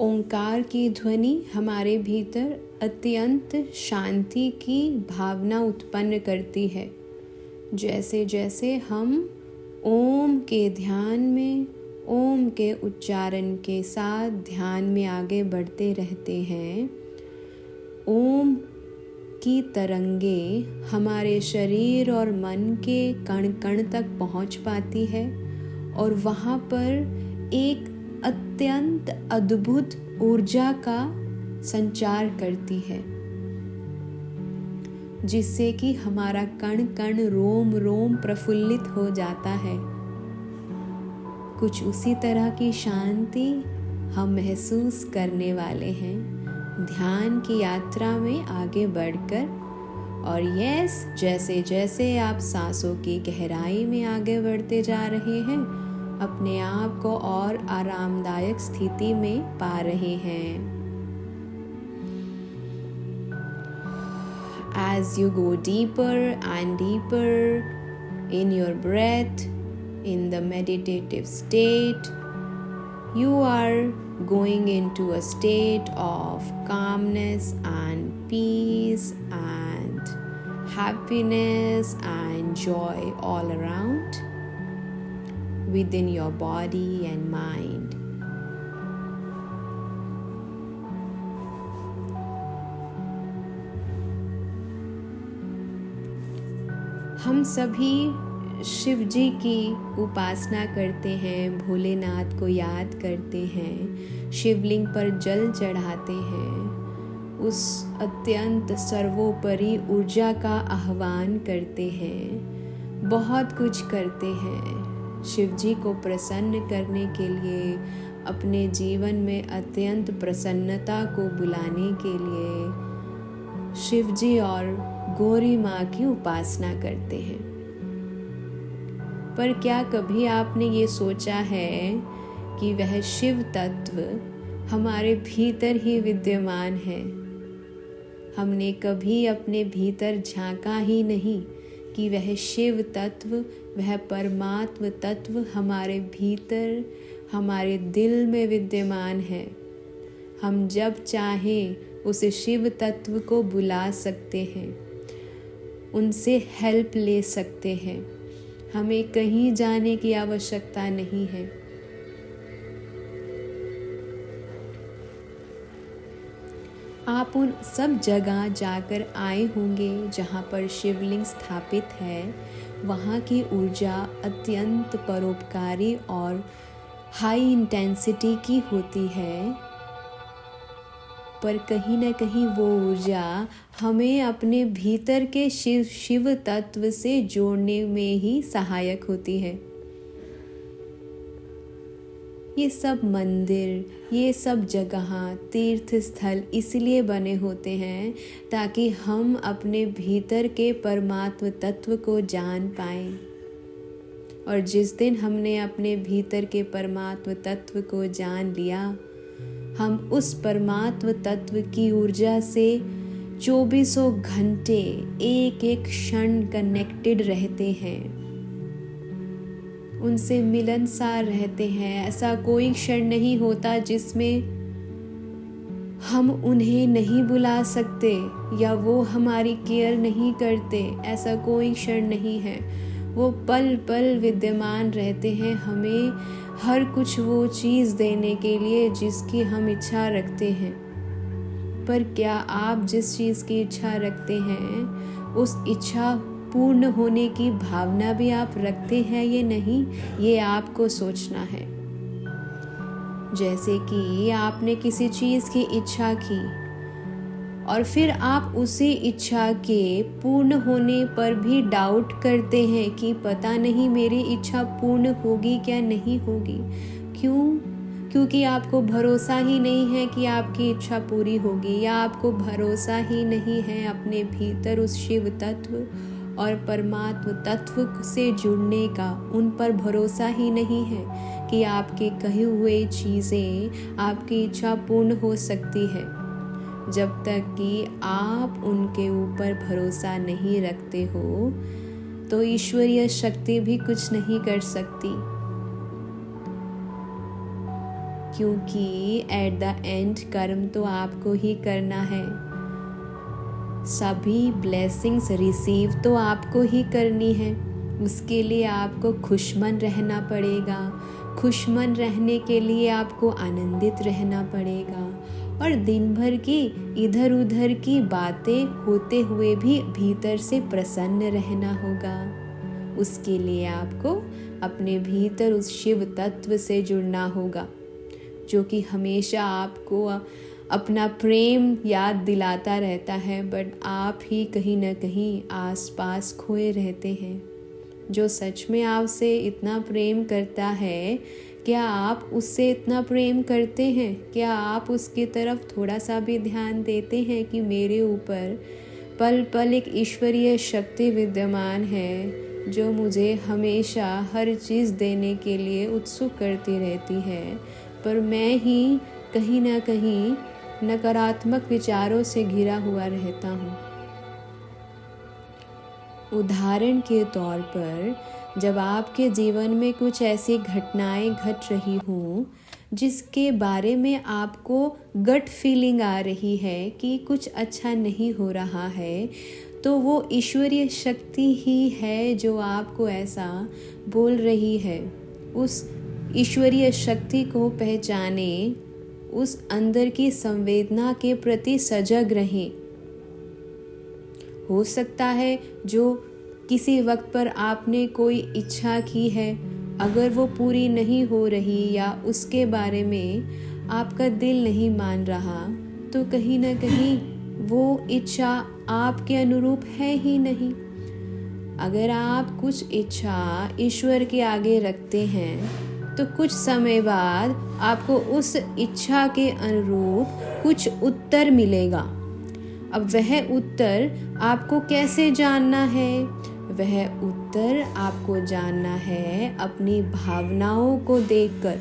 ओंकार की ध्वनि हमारे भीतर अत्यंत शांति की भावना उत्पन्न करती है। जैसे जैसे हम ओम के ध्यान में, ओम के उच्चारण के साथ ध्यान में आगे बढ़ते रहते हैं, ओम की तरंगे हमारे शरीर और मन के कण कण तक पहुंच पाती है और वहाँ पर एक अत्यंत अद्भुत ऊर्जा का संचार करती है, जिससे कि हमारा कण कण रोम रोम प्रफुल्लित हो जाता है। कुछ उसी तरह की शांति हम महसूस करने वाले हैं ध्यान की यात्रा में आगे बढ़कर। और जैसे जैसे आप सांसों की गहराई में आगे बढ़ते जा रहे हैं, अपने आप को और आरामदायक स्थिति में पा रहे हैं। As you go deeper and deeper in your breath, in the meditative state, you are going into a state of calmness and peace and happiness and joy all around within your body and mind. हम सभी शिव जी की उपासना करते हैं, भोलेनाथ को याद करते हैं, शिवलिंग पर जल चढ़ाते हैं, उस अत्यंत सर्वोपरि ऊर्जा का आह्वान करते हैं, बहुत कुछ करते हैं। शिव जी को प्रसन्न करने के लिए, अपने जीवन में अत्यंत प्रसन्नता को बुलाने के लिए शिव जी और गौरी माँ की उपासना करते हैं। पर क्या कभी आपने ये सोचा है कि वह शिव तत्व हमारे भीतर ही विद्यमान है? हमने कभी अपने भीतर झांका ही नहीं कि वह शिव तत्व, वह परमात्म तत्व हमारे भीतर, हमारे दिल में विद्यमान है। हम जब चाहें उस शिव तत्व को बुला सकते हैं, उनसे हेल्प ले सकते हैं। हमें कहीं जाने की आवश्यकता नहीं है। आप उन सब जगह जाकर आए होंगे जहाँ पर शिवलिंग स्थापित है। वहाँ की ऊर्जा अत्यंत परोपकारी और हाई इंटेंसिटी की होती है, पर कहीं न कहीं वो ऊर्जा हमें अपने भीतर के शिव तत्व से जोड़ने में ही सहायक होती है। ये सब मंदिर, ये सब जगह, तीर्थ स्थल इसलिए बने होते हैं ताकि हम अपने भीतर के परमात्म तत्व को जान पाएं। और जिस दिन हमने अपने भीतर के परमात्म तत्व को जान लिया, हम उस परमात्म तत्व की ऊर्जा से 24 घंटे एक एक क्षण कनेक्टेड रहते हैं, उनसे मिलनसार रहते हैं। ऐसा कोई क्षण नहीं होता जिसमें हम उन्हें नहीं बुला सकते या वो हमारी केयर नहीं करते। ऐसा कोई क्षण नहीं है। वो पल पल विद्यमान रहते हैं, हमें हर कुछ वो चीज़ देने के लिए जिसकी हम इच्छा रखते हैं। पर क्या आप जिस चीज़ की इच्छा रखते हैं, उस इच्छा पूर्ण होने की भावना भी आप रखते हैं या नहीं, ये आपको सोचना है। जैसे कि आपने किसी चीज़ की इच्छा की और फिर आप उसी इच्छा के पूर्ण होने पर भी डाउट करते हैं कि पता नहीं मेरी इच्छा पूर्ण होगी क्या नहीं होगी। क्यों? क्योंकि आपको भरोसा ही नहीं है कि आपकी इच्छा पूरी होगी, या आपको भरोसा ही नहीं है अपने भीतर उस शिव तत्व और परमात्म तत्व से जुड़ने का। उन पर भरोसा ही नहीं है कि आपके कहे हुए चीज़ें, आपकी इच्छा पूर्ण हो सकती है। जब तक कि आप उनके ऊपर भरोसा नहीं रखते हो, तो ईश्वरीय शक्ति भी कुछ नहीं कर सकती। क्योंकि एट द एंड कर्म तो आपको ही करना है। सभी ब्लेसिंग्स रिसीव तो आपको ही करनी है। उसके लिए आपको खुशमन रहना पड़ेगा। खुशमन रहने के लिए आपको आनंदित रहना पड़ेगा और दिन भर की इधर उधर की बातें होते हुए भी भीतर से प्रसन्न रहना होगा। उसके लिए आपको अपने भीतर उस शिव तत्व से जुड़ना होगा जो कि हमेशा आपको अपना प्रेम याद दिलाता रहता है, बट आप ही कहीं ना कहीं आसपास खोए रहते हैं। जो सच में आपसे इतना प्रेम करता है, क्या आप उससे इतना प्रेम करते हैं? क्या आप उसकी तरफ थोड़ा सा भी ध्यान देते हैं कि मेरे ऊपर पल पल एक ईश्वरीय शक्ति विद्यमान है जो मुझे हमेशा हर चीज़ देने के लिए उत्सुक करती रहती है, पर मैं ही कहीं ना कहीं नकारात्मक विचारों से घिरा हुआ रहता हूँ। उदाहरण के तौर पर, जब आपके जीवन में कुछ ऐसी घटनाएं घट रही हों जिसके बारे में आपको गट फीलिंग आ रही है कि कुछ अच्छा नहीं हो रहा है, तो वो ईश्वरीय शक्ति ही है जो आपको ऐसा बोल रही है। उस ईश्वरीय शक्ति को पहचाने, उस अंदर की संवेदना के प्रति सजग रहें। हो सकता है जो किसी वक्त पर आपने कोई इच्छा की है, अगर वो पूरी नहीं हो रही या उसके बारे में आपका दिल नहीं मान रहा, तो कहीं ना कहीं वो इच्छा आपके अनुरूप है ही नहीं। अगर आप कुछ इच्छा ईश्वर के आगे रखते हैं तो कुछ समय बाद आपको उस इच्छा के अनुरूप कुछ उत्तर मिलेगा। अब वह उत्तर आपको कैसे जानना है? वह उत्तर आपको जानना है अपनी भावनाओं को देखकर।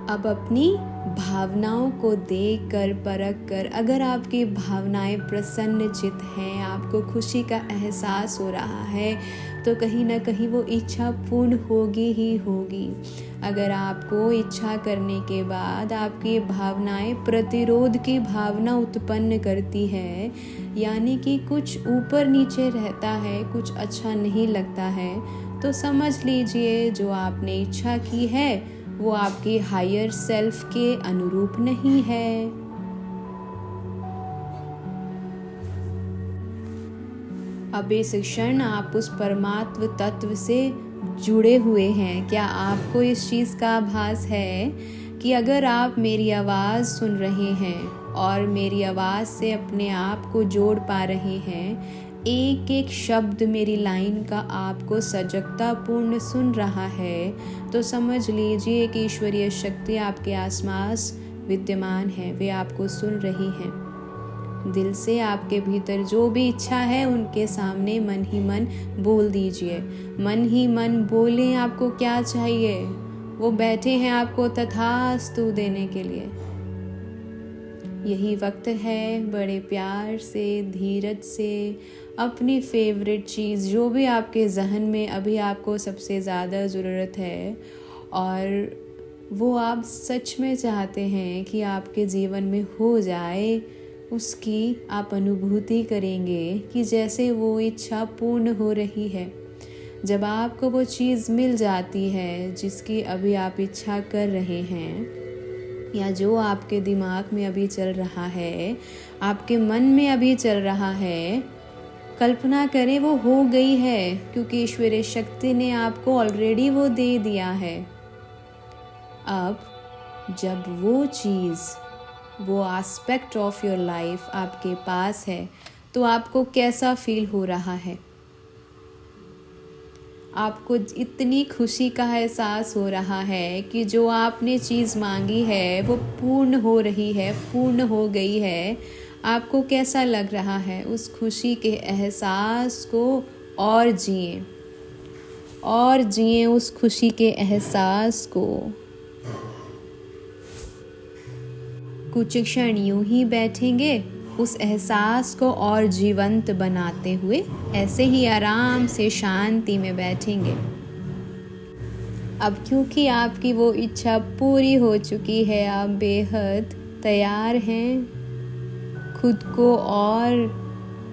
अब अपनी भावनाओं को देखकर, परख कर, अगर आपकी भावनाएं प्रसन्नचित हैं, आपको खुशी का एहसास हो रहा है, तो कहीं ना कहीं वो इच्छा पूर्ण होगी ही होगी। अगर आपको इच्छा करने के बाद आपकी भावनाएं प्रतिरोध की भावना उत्पन्न करती है, यानी कि कुछ ऊपर नीचे रहता है, कुछ अच्छा नहीं लगता है, तो समझ लीजिए जो आपने इच्छा की है वो आपके हायर सेल्फ के अनुरूप नहीं है। अब इस क्षण आप उस परमात्म तत्व से जुड़े हुए हैं। क्या आपको इस चीज़ का आभास है कि अगर आप मेरी आवाज़ सुन रहे हैं और मेरी आवाज़ से अपने आप को जोड़ पा रहे हैं, एक एक शब्द मेरी लाइन का आपको सजगता पूर्ण सुन रहा है, तो समझ लीजिए कि ईश्वरीय शक्ति आपके आसपास विद्यमान है, वे आपको सुन रही हैं। दिल से आपके भीतर जो भी इच्छा है उनके सामने मन ही मन बोल दीजिए। मन ही मन बोलें आपको क्या चाहिए, वो बैठे हैं आपको तथास्तु देने के लिए। यही वक्त है बड़े प्यार से, धीरज से अपनी फेवरेट चीज़ जो भी आपके जहन में अभी आपको सबसे ज़्यादा ज़रूरत है और वो आप सच में चाहते हैं कि आपके जीवन में हो जाए, उसकी आप अनुभूति करेंगे कि जैसे वो इच्छा पूर्ण हो रही है। जब आपको वो चीज़ मिल जाती है जिसकी अभी आप इच्छा कर रहे हैं, या जो आपके दिमाग में अभी चल रहा है, आपके मन में अभी चल रहा है, कल्पना करें वो हो गई है, क्योंकि ईश्वरीय शक्ति ने आपको ऑलरेडी वो दे दिया है। अब जब वो चीज़, वो एस्पेक्ट ऑफ योर लाइफ आपके पास है, तो आपको कैसा फील हो रहा है? आपको इतनी खुशी का एहसास हो रहा है कि जो आपने चीज़ मांगी है वो पूर्ण हो रही है, पूर्ण हो गई है। आपको कैसा लग रहा है? उस खुशी के एहसास को और जिए, और जिए उस खुशी के एहसास को। कुछ क्षण यूं ही बैठेंगे, उस एहसास को और जीवंत बनाते हुए ऐसे ही आराम से शांति में बैठेंगे। अब क्योंकि आपकी वो इच्छा पूरी हो चुकी है, आप बेहद तैयार हैं खुद को और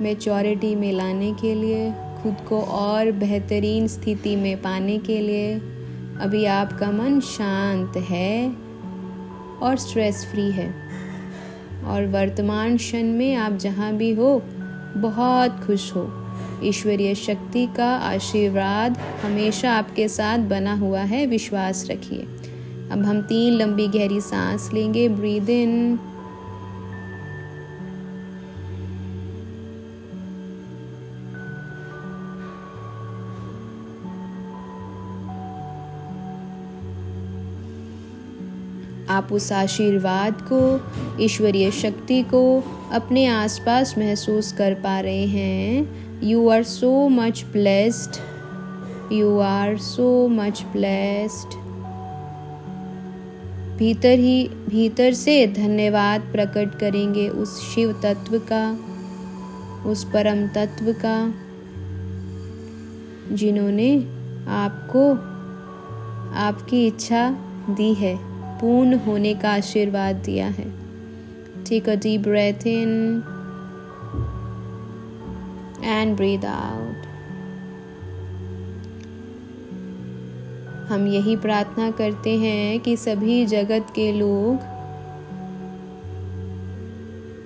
मैच्योरिटी में लाने के लिए, खुद को और बेहतरीन स्थिति में पाने के लिए। अभी आपका मन शांत है और स्ट्रेस फ्री है और वर्तमान क्षण में आप जहाँ भी हो बहुत खुश हो। ईश्वरीय शक्ति का आशीर्वाद हमेशा आपके साथ बना हुआ है, विश्वास रखिए। अब हम 3 लंबी गहरी सांस लेंगे। ब्रीद इन, आप उस आशीर्वाद को, ईश्वरीय शक्ति को अपने आसपास महसूस कर पा रहे हैं। You are so much blessed, you are so much blessed. भीतर से धन्यवाद प्रकट करेंगे उस शिव तत्व का, उस परम तत्व का, जिन्होंने आपको आपकी इच्छा दी है, पूर्ण होने का आशीर्वाद दिया है। Take a deep breath in and breathe out. हम यही प्रार्थना करते हैं कि सभी जगत के लोग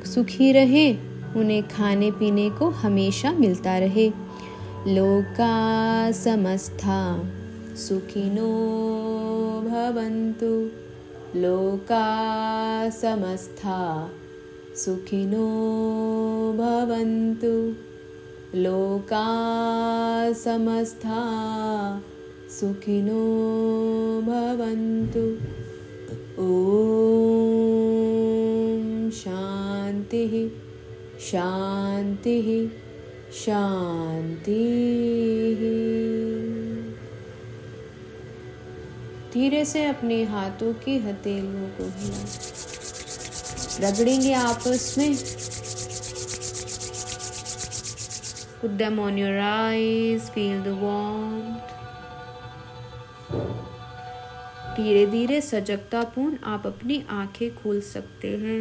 सुखी रहें, उन्हें खाने पीने को हमेशा मिलता रहे। लोका समस्ता सुखिनो भवन्तु, लोका समस्ता सुखिनो भवन्तु, लोका समस्ता सुखिनो भवन्तु। ओम शांति शांति शांति। धीरे से अपने हाथों की हथेलियों को हिलाएं, रगड़ेंगे आपस में। Put them on your eyes, feel the warmth. धीरे धीरे सजगतापूर्ण आप अपनी आंखें खोल सकते हैं।